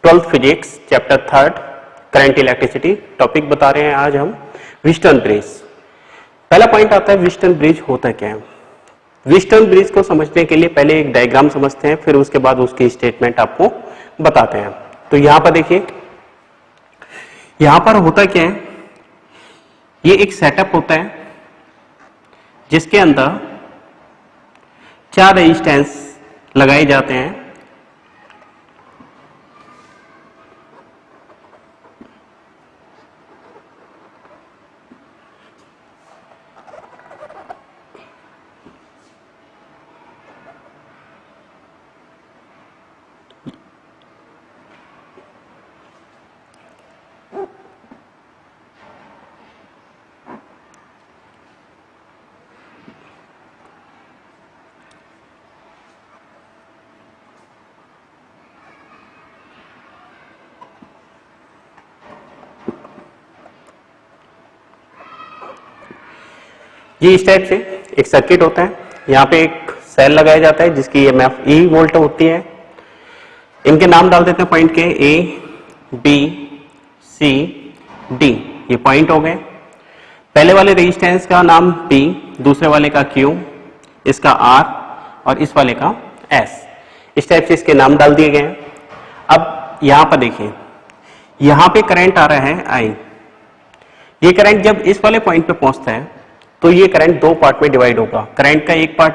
12th physics chapter 3 current electricity topic बता रहे हैं आज हम व्हीटस्टोन ब्रिज। पहला पॉइंट आता है व्हीटस्टोन ब्रिज होता क्या है। व्हीटस्टोन ब्रिज को समझने के लिए पहले एक डायग्राम समझते हैं, फिर उसके बाद उसकी स्टेटमेंट आपको बताते हैं। तो यहां पर देखिए, यहां पर होता क्या है, ये एक सेटअप होता है जिसके अंदर 4 रेजिस्टेंस लगाए जाते हैं। ये इस टाइप से एक सर्किट होता है, यहाँ पे एक सेल लगाया जाता है जिसकी ईएमएफ E वोल्ट होती है। इनके नाम डाल देते हैं पॉइंट के, A, B, C, D, ये पॉइंट हो गए। पहले वाले रेजिस्टेंस का नाम P, दूसरे वाले का Q, इसका R और इस वाले का S। इस टाइप से इसके नाम डाल दिए गए हैं। अब यहां पर देखिए, यहां पे करंट आ रहा है I। ये करंट जब इस वाले पॉइंट पे पहुंचता है तो ये करंट दो पार्ट में डिवाइड होगा। करंट का एक पार्ट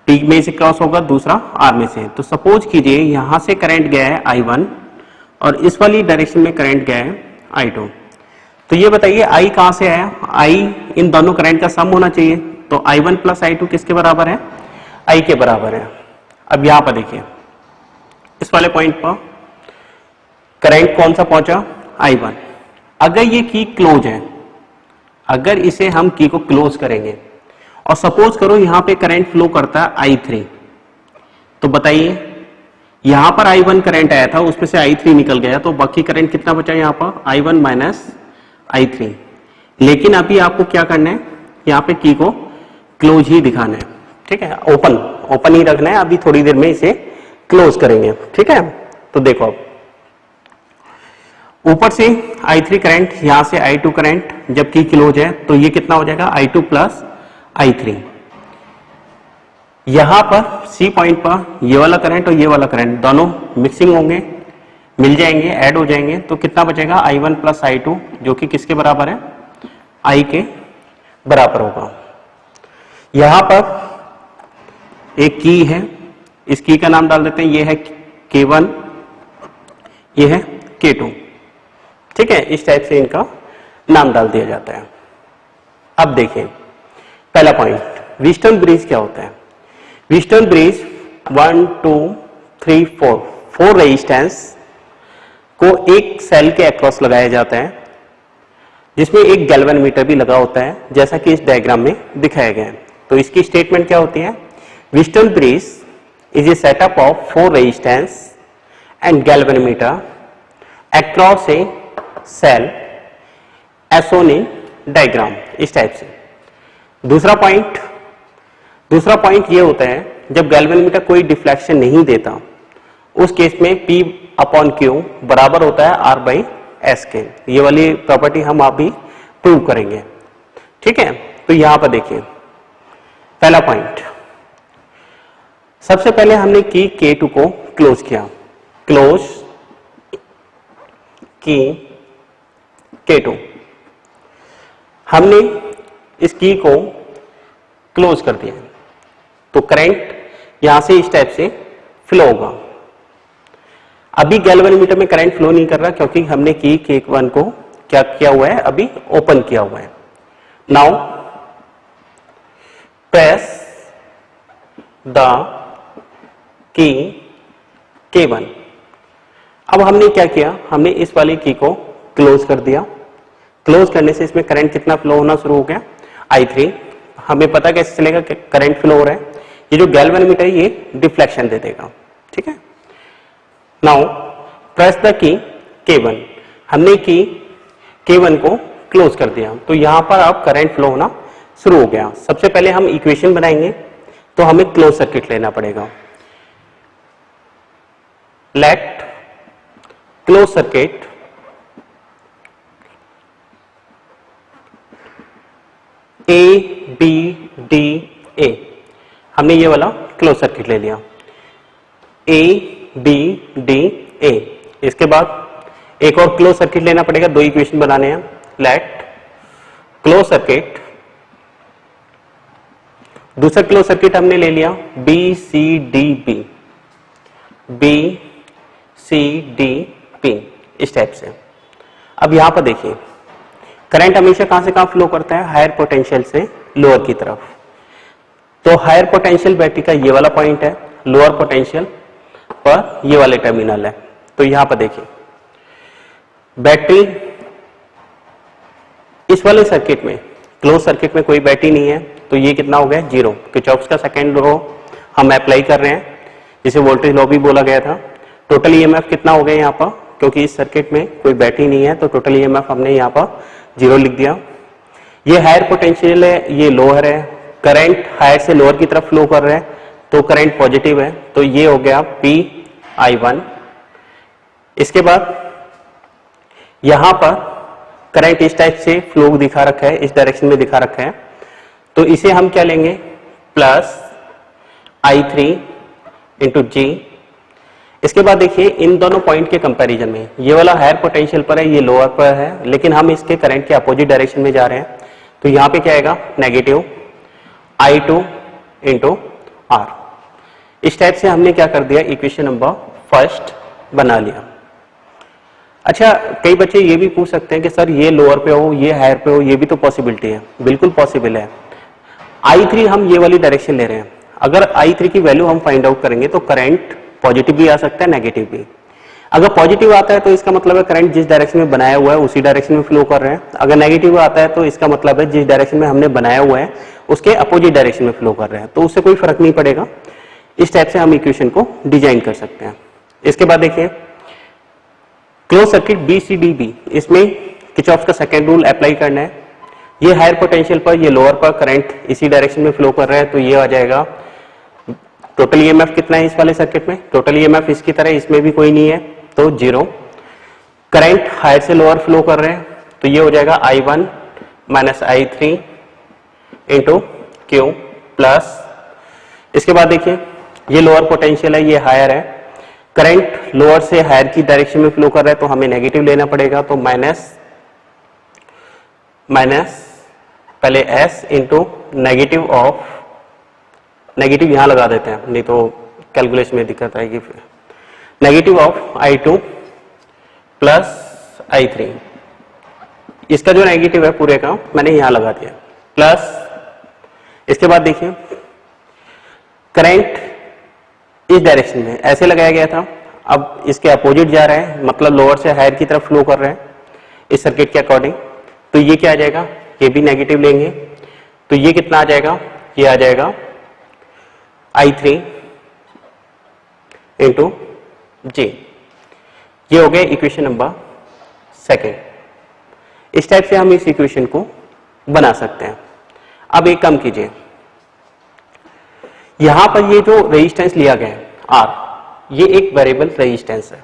P में से क्रॉस होगा, दूसरा R में से। तो सपोज कीजिए यहां से करंट गया है I1 और इस वाली डायरेक्शन में करंट गया है I2। तो ये बताइए I कहां से आया? I इन दोनों करंट का सम होना चाहिए। तो I1 प्लस I2 किसके बराबर है? I के बराबर है। अब यहां पर देखिए, इस वाले पॉइंट पर करंट कौन सा पहुंचा? I1। अगर ये की क्लोज है, अगर इसे हम की को क्लोज करेंगे और सपोज करो यहां पे करंट फ्लो करता है I3, तो बताइए यहां पर I1 करंट आया था, उसमें से I3 निकल गया, तो बाकी करंट कितना बचा यहां पर? I1 minus I3। लेकिन अभी आपको क्या करना है, यहां पे की को क्लोज ही दिखाना है, ठीक है, ओपन ही रखना है। अभी थोड़ी देर में इसे क्लोज करेंगे, ठीक है। तो देखो, अब ऊपर से I3 करंट, यहां से I2 करंट, जबकि क्लोज है तो ये कितना हो जाएगा? I2 plus I3। यहां पर C पॉइंट पर ये वाला करंट और ये वाला करंट दोनों मिक्सिंग होंगे, मिल जाएंगे, ऐड हो जाएंगे। तो कितना बचेगा? I1 प्लस I2, जो कि किसके बराबर है? I के बराबर होगा। यहां पर एक की है, इस की का नाम डाल देते हैं, ये है K1, ये है K2, ठीक है। इस टाइप से इनका नाम डाल दिया जाता है। अब देखें पहला पॉइंट, व्हीटस्टोन ब्रिज क्या होता है। व्हीटस्टोन ब्रिज 1 2 3 4 रेजिस्टेंस को एक सेल के अक्रॉस लगाया जाता है, जिसमें एक गैल्वेनोमीटर भी लगा होता है, जैसा कि इस डायग्राम में दिखाया गया है। तो इसकी स्टेटमेंट क्या होती है? Wheatstone bridge is a setup of 4 resistance and galvanometer across a cell as shown in diagram, इस टाइप से। दूसरा पॉइंट ये होता है, जब गैल्वेनोमीटर कोई डिफ्लेक्शन नहीं देता, उस केस में P अपॉन Q बराबर होता है R बाई S के। ये वाली प्रॉपर्टी हम अभी प्रूव करेंगे, ठीक है। तो यहां पर देखिए, पहला पॉइंट, सबसे पहले हमने की K2 को क्लोज किया, क्लोज की K2, हमने इस की को क्लोज कर दिया, तो करंट यहां से इस टाइप से फ्लो होगा। अभी गैल्वेनोमीटर में करंट फ्लो नहीं कर रहा, क्योंकि हमने की K1 को क्या किया हुआ है? अभी ओपन किया हुआ है। Now press the key K1। अब हमने क्या किया? हमने इस वाली की को क्लोज कर दिया। क्लोज करने से इसमें करंट कितना फ्लो होना शुरू हो गया? I3। हमें पता कैसे चलेगा कि करंट फ्लो हो रहा है? ये जो गैल्वेनोमीटर है ये डिफ्लेक्शन दे देगा, ठीक है। Now press the key K1, हमने की K1 को क्लोज कर दिया, तो यहां पर अब करंट फ्लो होना शुरू हो गया। सबसे पहले हम इक्वेशन बनाएंगे, तो हमें क्लोज सर्किट लेना पड़ेगा। Let close circuit A B D A, हमने ये वाला क्लोज सर्किट ले लिया ए बी डी ए। इसके बाद एक और क्लोज सर्किट लेना पड़ेगा, दो इक्वेशन बनाने हैं। लेट क्लोज सर्किट, दूसरा क्लोज सर्किट हमने ले लिया B C D B, B C D P, इस टाइप से। अब यहां पर देखिए करंट हमेशा कहां से कहां फ्लो करता है, हायर पोटेंशियल से लोअर की तरफ। तो हायर पोटेंशियल बैटरी का ये वाला पॉइंट है, लोअर पोटेंशियल पर ये वाले टर्मिनल है। तो यहां पर देखिए बैटरी इस वाले सर्किट में, क्लोज सर्किट में कोई बैटरी नहीं है, तो ये कितना हो गया, जीरो। किरचॉफ का सेकंड लॉ हम अप्लाई कर रहे हैं, जिसे वोल्टेज लॉ भी बोला गया था। टोटल ईएमएफ कितना हो गया यहाँ पर, क्योंकि इस सर्किट में कोई बैटरी नहीं है तो टोटल ईएमएफ हमने यहाँ पर जीरो लिख दिया। ये हायर पोटेंशियल है, ये लोअर है, करंट हायर से लोअर की तरफ फ्लो कर रहे हैं तो करंट पॉजिटिव है, तो ये हो गया PI1। इसके बाद यहां पर करंट इस टाइप से फ्लो दिखा रखा है, इस डायरेक्शन में दिखा रखा है, तो इसे हम क्या लेंगे, प्लस I3 इंटू जी। इसके बाद देखिए इन दोनों पॉइंट के कंपैरिजन में ये वाला हायर पोटेंशियल पर है, ये लोअर पर है, लेकिन हम इसके करंट के अपोजिट डायरेक्शन में जा रहे हैं, तो यहां पे क्या आएगा, नेगेटिव I2 इंटू आर। इस टाइप से हमने क्या कर दिया, इक्वेशन नंबर फर्स्ट बना लिया। अच्छा, कई बच्चे ये भी पूछ सकते हैं कि सर ये लोअर पे हो, ये हायर पे हो, ये भी तो पॉसिबिलिटी है। बिल्कुल पॉसिबल है। I3 हम ये वाली डायरेक्शन ले रहे हैं, अगर I3 की वैल्यू हम फाइंड आउट करेंगे तो करंट पॉजिटिव भी आ सकता है, नेगेटिव भी। अगर पॉजिटिव आता है तो इसका मतलब है करंट जिस डायरेक्शन में बनाया हुआ है उसी डायरेक्शन में फ्लो कर रहे हैं। अगर नेगेटिव आता है तो इसका मतलब है जिस डायरेक्शन में हमने बनाया हुआ है उसके अपोजिट डायरेक्शन में फ्लो कर रहे हैं, तो उससे कोई फर्क नहीं पड़ेगा। इस टाइप से हम इक्वेशन को डिजाइन कर सकते हैं। इसके बाद देखिए क्लोज सर्किट BCDB, इसमें किरचॉफ का सेकंड रूल अप्लाई करना है। ये हायर पोटेंशियल पर, ये लोअर पर करंट इसी डायरेक्शन में फ्लो कर रहा है, तो ये आ जाएगा टोटल ईएमएफ कितना है इस वाले सर्किट में, टोटल ईएमएफ इसकी तरह इसमें भी कोई नहीं है तो जीरो। करंट हायर से लोअर फ्लो कर रहे हैं तो ये हो जाएगा I1 minus I3 into Q plus. इसके बाद देखिए ये लोअर पोटेंशियल है, ये हायर है, करंट लोअर से हायर की डायरेक्शन में फ्लो कर रहा है तो हमें नेगेटिव लेना पड़ेगा, तो माइनस पहले S into negative of, negative यहां लगा देते हैं नहीं तो कैलकुलेशन में दिक्कत आएगी, फिर negative of I2 plus I3। इसका जो नेगेटिव है पूरे का मैंने यहां लगा दिया, प्लस। इसके बाद देखिए करंट इस डायरेक्शन में ऐसे लगाया गया था, अब इसके अपोजिट जा रहा है, मतलब लोअर से हायर की तरफ फ्लो कर रहे हैं इस सर्किट के अकॉर्डिंग, तो ये क्या आ जाएगा, ये भी नेगेटिव लेंगे तो ये कितना आ जाएगा, ये आ जाएगा I3 इंटू जी। ये हो गया इक्वेशन नंबर सेकेंड। इस टाइप से हम इस इक्वेशन को बना सकते हैं। अब एक काम कीजिए, यहां पर ये जो रेजिस्टेंस लिया गया है R, ये एक वेरिएबल रेजिस्टेंस है।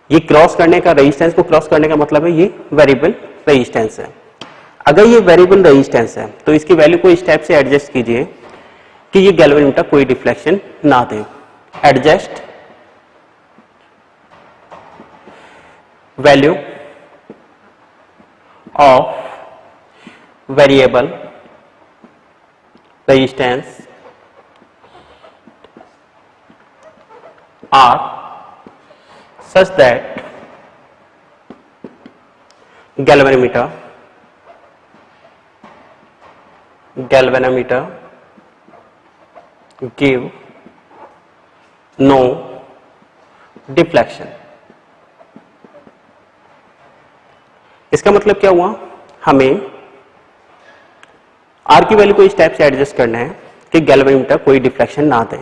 ये क्रॉस करने का, रेजिस्टेंस को क्रॉस करने का मतलब है ये वेरिएबल रेजिस्टेंस है। अगर ये वेरिएबल रेजिस्टेंस है तो इसकी वैल्यू को इस टाइप से एडजस्ट कीजिए कि ये गैल्वेनोमीटर कोई डिफ्लेक्शन ना दे। Adjust value of variable resistance R such that galvanometer give no deflection। इसका मतलब क्या हुआ, हमें R की वैल्यू को इस टाइप से एडजस्ट करना है कि गैल्वेनोमीटर कोई डिफ्लेक्शन ना दे।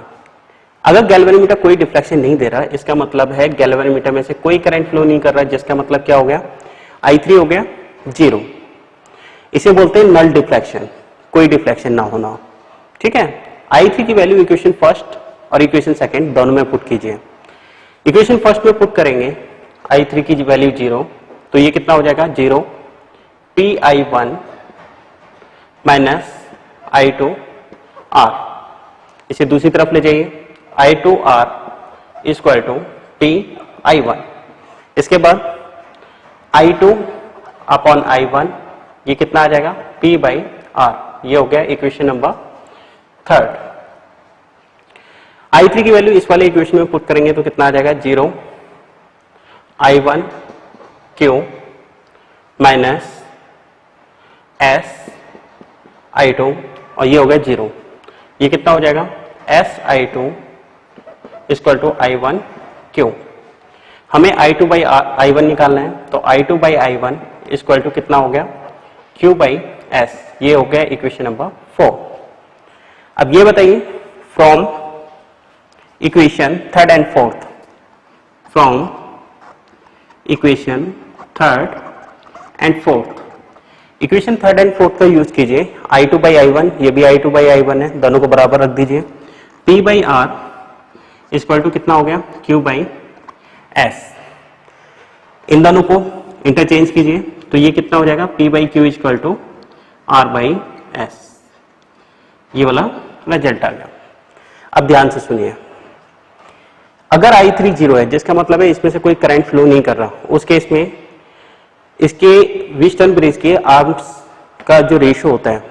अगर गैल्वेनोमीटर कोई डिफ्लेक्शन नहीं दे रहा, इसका मतलब है गैल्वेनोमीटर में से कोई करंट फ्लो नहीं कर रहा, जिसका मतलब क्या हो गया, I3 हो गया जीरो। इसे बोलते हैं नल डिफ्लेक्शन, कोई डिफ्लेक्शन ना होना। ठीक है, I3 की वैल्यू इक्वेशन फर्स्ट और इक्वेशन सेकंड दोनों में पुट कीजिए। इक्वेशन फर्स्ट में पुट करेंगे I3 की वैल्यू 0, तो ये कितना हो जाएगा 0 PI1 माइनस I2 R। इसे दूसरी तरफ ले जाइए, I2R इक्वल टू PI1। इसके बाद I2 अपॉन I1 ये कितना आ जाएगा P/R। ये हो गया इक्वेशन नंबर 3। I3 की वैल्यू इस वाले इक्वेशन में पुट करेंगे तो कितना आ जाएगा 0 I1 Q minus S I2 और ये हो गया 0। ये कितना हो जाएगा S I2 equal to I1 Q। हमें I2/I1 निकालना है, तो I2/I1 इक्वल टू कितना हो गया Q/S। ये हो गया इक्वेशन नंबर 4। अब ये बताइए from equation third and fourth, from equation third and fourth, equation third and fourth का यूज कीजिए। I2/I1 ये भी I2/I1 है, दोनों को बराबर रख दीजिए। P/R इक्वल टू कितना हो गया Q/S। इन दोनों को इंटरचेंज कीजिए तो ये कितना हो जाएगा P/Q इक्वल टू R/S। ये वाला रिजल्ट आ गया। अब ध्यान से सुनिए, अगर I3 0 है जिसका मतलब है इसमें से कोई करंट फ्लो नहीं कर रहा, उस केस में इसके व्हीटस्टोन ब्रिज के आर्म्स का जो रेशियो होता है,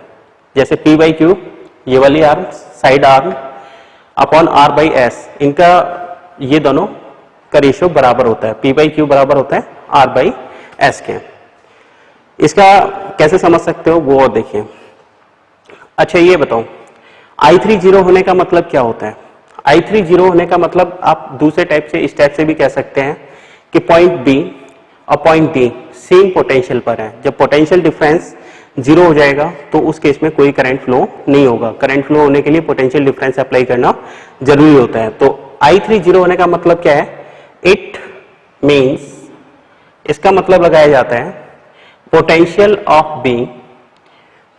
जैसे P/Q ये वाली arm side arm upon R/S, इनका ये दोनों का रेशियो बराबर होता है, P/Q बराबर होता है R/S के। इसका कैसे समझ सकते हो वो और देखिए। अच्छा ये बताओ I3 0 होने का मतलब क्या होता है? I3 0 होने का मतलब आप दूसरे टाइप से, इस टाइप से भी कह सकते हैं कि पॉइंट B और पॉइंट D सेम पोटेंशियल पर है। जब पोटेंशियल डिफरेंस 0 हो जाएगा तो उस केस में कोई करंट फ्लो नहीं होगा। करंट फ्लो होने के लिए पोटेंशियल डिफरेंस अप्लाई करना जरूरी होता है। तो I3 0 होने का मतलब क्या है? इट मीन्स, इसका मतलब लगाया जाता है potential of B,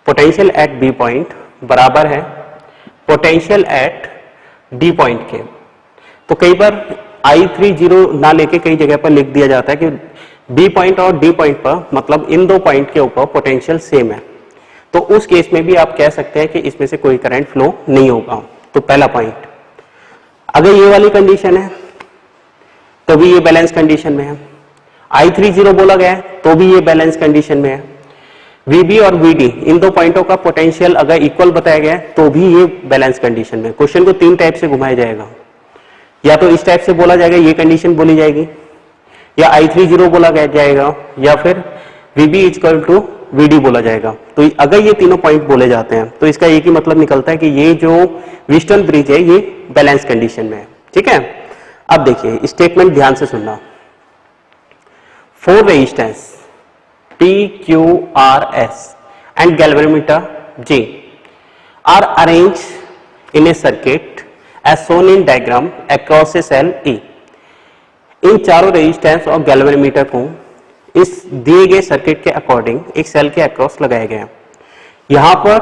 potential at B point बराबर है पोटेंशियल एट D पॉइंट के। तो कई बार I3 0 ना लेके कई जगह पर लिख दिया जाता है कि B पॉइंट और D पॉइंट पर, मतलब इन दो पॉइंट के ऊपर पोटेंशियल सेम है, तो उस केस में भी आप कह सकते हैं कि इसमें से कोई करंट फ्लो नहीं होगा। तो पहला पॉइंट, अगर ये वाली कंडीशन है तो भी ये बैलेंस कंडीशन में है, I3 0 बोला गया है तो भी ये बैलेंस कंडीशन में है, VB और VD इन दो पॉइंटों का पोटेंशियल अगर इक्वल बताया गया है तो भी ये बैलेंस कंडीशन में। क्वेश्चन को तीन टाइप से घुमाया जाएगा, या तो इस टाइप से बोला जाएगा, ये कंडीशन बोली जाएगी, या I3 0 बोला जाएगा, या फिर VB इक्वल टू VD बोला जाएगा। तो अगर ये तीनों पॉइंट बोले जाते हैं तो इसका एक ही मतलब निकलता है कि ये जो व्हीटस्टोन ब्रिज है ये बैलेंस कंडीशन में है। ठीक है, अब देखिए स्टेटमेंट ध्यान से सुनना। Four resistance PQRS and galvanometer G are arranged in a circuit as shown in diagram across a cell E। इन चारों रेजिस्टेंस और गैल्वेनोमीटर को इस दिए गए सर्किट के अकॉर्डिंग एक सेल के अक्रॉस लगाया गया। यहां पर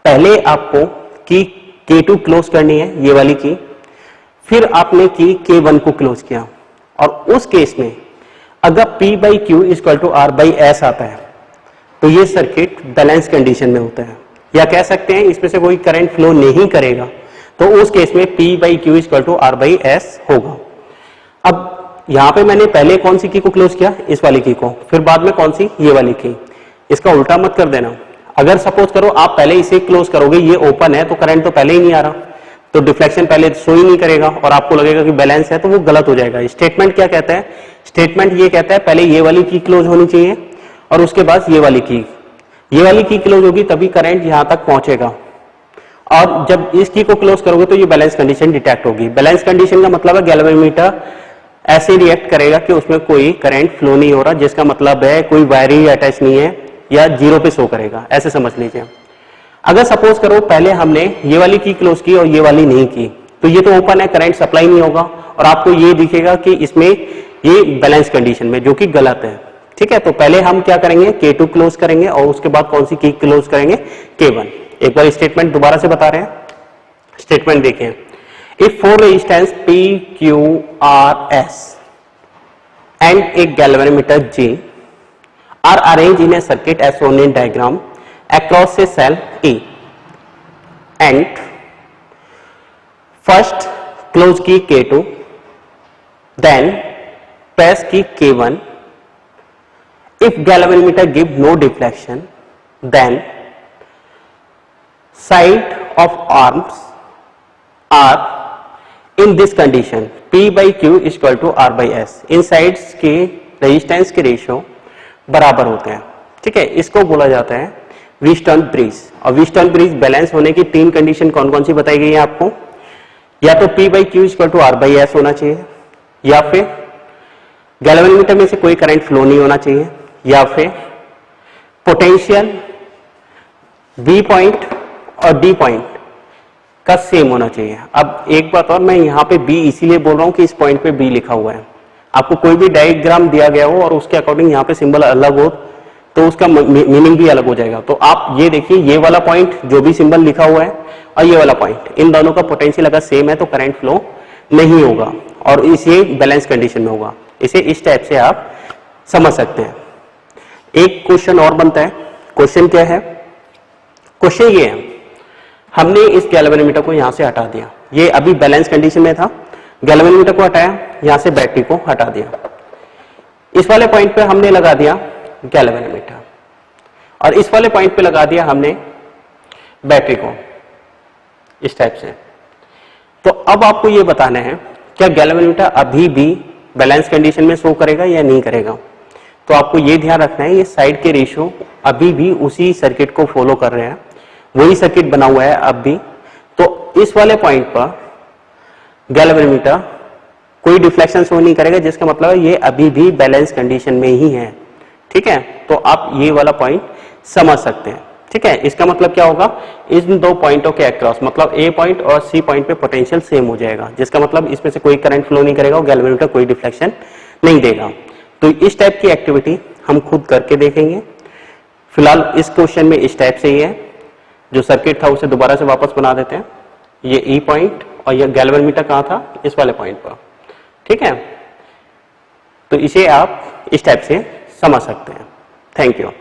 पहले आपको की K2 क्लोज करनी है, ये वाली की, फिर आपने की K1 को क्लोज किया, और उस केस में अगर P/Q इक्वल टू R/S आता है तो ये सर्किट बैलेंस कंडीशन में होता है, या कह सकते हैं इसमें से कोई करंट फ्लो नहीं करेगा, तो उस केस में P/Q इक्वल टू R/S होगा। अब यहां पे मैंने पहले कौन सी की को क्लोज किया? इस वाली की को, फिर बाद में कौन सी? ये वाली की। इसका उल्टा मत कर देना। अगर सपोज करो आप पहले इसे क्लोज करोगे, ये ओपन है तो करंट तो पहले ही नहीं आ रहा, तो डिफ्लेक्शन पहले शो ही नहीं करेगा और आपको लगेगा कि बैलेंस है, तो वो गलत हो जाएगा। स्टेटमेंट क्या कहता है? स्टेटमेंट ये कहता है पहले ये वाली की क्लोज होनी चाहिए और उसके बाद ये वाली की क्लोज होगी, तभी करंट यहां तक पहुंचेगा। और जब इस की को क्लोज करोगे तो ये बैलेंस कंडीशन डिटेक्ट होगी। बैलेंस कंडीशन का मतलब है गैल्वेनोमीटर ऐसे रिएक्ट करेगा कि उसमें कोई करंट फ्लो नहीं हो रहा, जिसका मतलब है कोई वायरिंग अटैच नहीं है, या जीरो पे शो करेगा, ऐसे समझ लीजिए। अगर सपोज करो पहले हमने ये वाली की क्लोज की और ये वाली नहीं की, तो ये तो ओपन है, करंट सप्लाई नहीं होगा और आपको ये दिखेगा कि इसमें ये बैलेंस कंडीशन में, जो कि गलत है। ठीक है, तो पहले हम क्या करेंगे? K2 क्लोज करेंगे और उसके बाद कौन सी की क्लोज करेंगे? K1। एक बार स्टेटमेंट दोबारा से बता रहे हैं। स्टेटमेंट देखें, if four resistance PQRS and a galvanometer G are arranged in a circuit as shown in diagram across a cell E, and first close key K2, then press key K1. If galvanometer give no deflection, then side of arms are in this condition P by Q is equal to R by S. In sides के resistance के ratio बराबर होते हैं, ठीक है। इसको बोला जाता है व्हीटस्टोन ब्रिज। और व्हीटस्टोन ब्रिज बैलेंस होने की तीन कंडीशन कौन कौन सी बताई गई है आपको? या तो P by Q is equal to R by S होना चाहिए, या फिर गैल्वेनोमीटर में से कोई करंट फ्लो नहीं होना चाहिए, या फिर पोटेंशियल B पॉइंट और D पॉइंट का सेम होना चाहिए। अब एक बात और, मैं यहाँ पे B इसीलिए बोल रहा हूँ कि इस पॉइंट पे B लिखा हुआ है। आपको कोई भी डायग्राम दिया गया हो और उसके अकॉर्डिंग यहाँ पे सिंबल अलग हो तो उसका मीनिंग भी अलग हो जाएगा। तो आप ये देखिए, ये वाला पॉइंट जो भी सिंबल लिखा हुआ है और ये वाला पॉइंट, इन दोनों का पोटेंशियल अगर सेम है तो करंट फ्लो नहीं होगा और इसे बैलेंस कंडीशन में होगा। इसे इस टाइप से आप समझ सकते हैं। एक क्वेश्चन और बनता है। क्वेश्चन क्या है? क्वेश्चन ये है, हमने इस गैल्वेनोमीटर को यहां से हटा दिया, ये अभी बैलेंस कंडीशन में था, गैल्वेनोमीटर को हटाया, यहां से बैटरी को हटा दिया, इस वाले पॉइंट पे हमने लगा दिया गैल्वेनोमीटर और इस वाले पॉइंट पे लगा दिया हमने बैटरी को इस टाइप से। तो अब आपको ये बताना है क्या गैल्वेनोमीटर अभी भी बैलेंस कंडीशन में शो करेगा या नहीं करेगा। तो आपको ये ध्यान रखना है, ये साइड के रेशियो अभी भी उसी सर्किट को फॉलो कर रहे हैं, वही सर्किट बना हुआ है अब भी। तो इस वाले पॉइंट पर गैल्वेनोमीटर कोई डिफ्लेक्शन शो नहीं करेगा, जिसका मतलब है ये अभी भी बैलेंस कंडीशन में ही है, ठीक है। तो आप ये वाला पॉइंट समझ सकते हैं, ठीक है। इसका मतलब क्या होगा, इन दो पॉइंटों के अक्रॉस, मतलब ए पॉइंट और सी पॉइंट पे पोटेंशियल सेम हो जाएगा, जिसका मतलब इसमें से कोई करंट फ्लो नहीं करेगा और गैल्वेनोमीटर कोई डिफ्लेक्शन नहीं देगा। तो इस टाइप की एक्टिविटी हम खुद करके देखेंगे। फिलहाल इस क्वेश्चन में इस टाइप से ही है, जो सर्किट था उसे दोबारा से वापस बना देते हैं। ये ई पॉइंट और ये गैल्वेनोमीटर कहाँ था, इस वाले पॉइंट पर, ठीक है। तो इसे आप इस टाइप से समझ सकते हैं। Thank you.